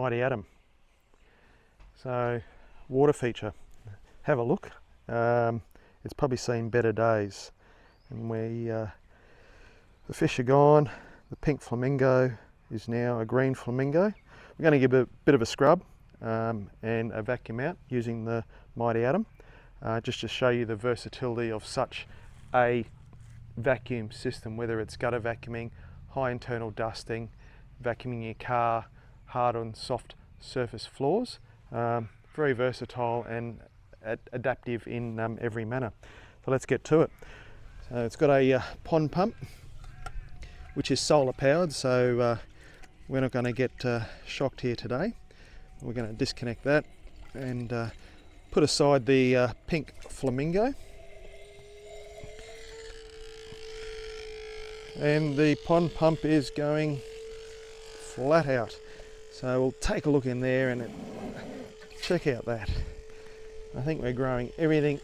Mighty Atom. So, water feature, have a look. It's probably seen better days. And the fish are gone. The pink flamingo is now a green flamingo. We're going to give it a bit of a scrub and a vacuum out using the Mighty Atom, just to show you the versatility of such a vacuum system, whether it's gutter vacuuming, high internal dusting, vacuuming your car, hard and soft surface floors. Very versatile and adaptive in every manner. So let's get to it. So it's got a pond pump which is solar powered, so we're not going to get shocked here today. We're going to disconnect that and put aside the pink flamingo. And the pond pump is going flat out. So we'll take a look in there and check out that. I think we're growing everything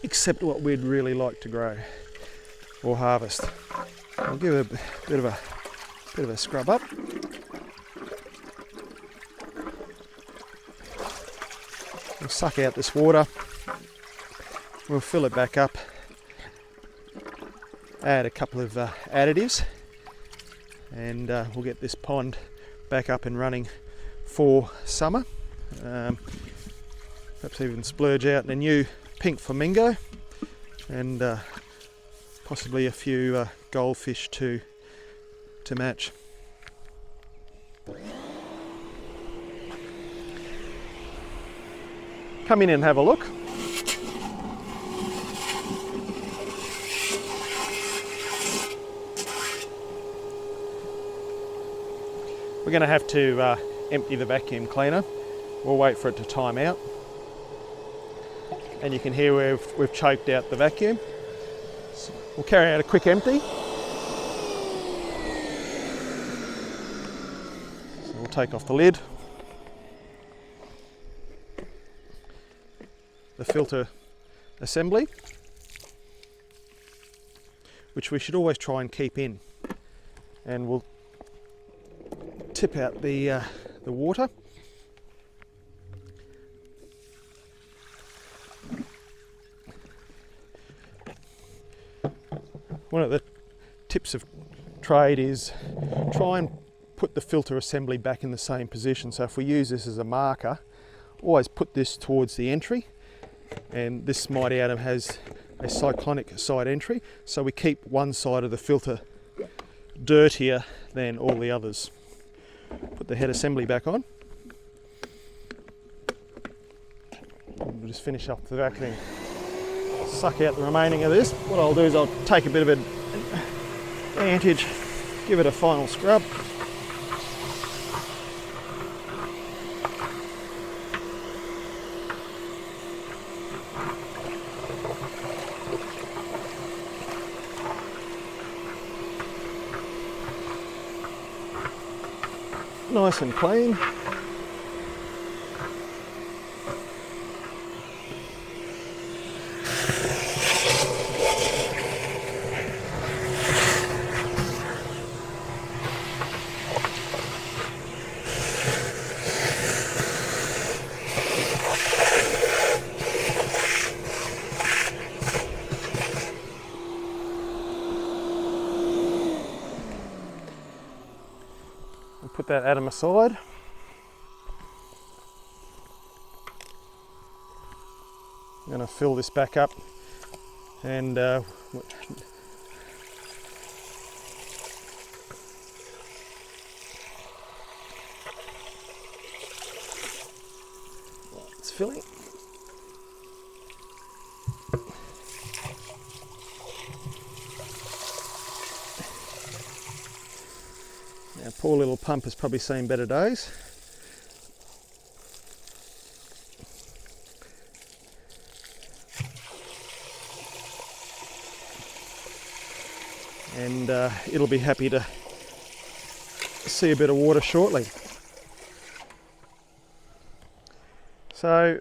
except what we'd really like to grow or harvest. I'll give it a bit of a scrub up. We'll suck out this water. We'll fill it back up. Add a couple of additives, and we'll get this pond back up and running for summer. Perhaps even splurge out in a new pink flamingo and possibly a few goldfish to match. Come in and have a look. We're going to have to empty the vacuum cleaner. We'll wait for it to time out. And you can hear where we've choked out the vacuum. So we'll carry out a quick empty. So we'll take off the lid. The filter assembly, which we should always try and keep in. And we'll tip out the water. One of the tips of trade is try and put the filter assembly back in the same position. So if we use this as a marker, always put this towards the entry. And this Mighty Atom has a cyclonic side entry, so we keep one side of the filter dirtier than all the others. Put the head assembly back on. We'll just finish up the vacuum. Suck out the remaining of this. What I'll do is I'll take a bit of advantage, give it a final scrub. Nice and clean. Put that atom aside. I'm going to fill this back up and let's fill it. Our poor little pump has probably seen better days. And it'll be happy to see a bit of water shortly. So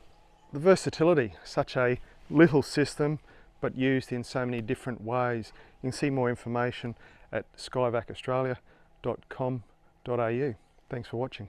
the versatility, such a little system but used in so many different ways. You can see more information at skywacaustralia.com.au. Thanks for watching.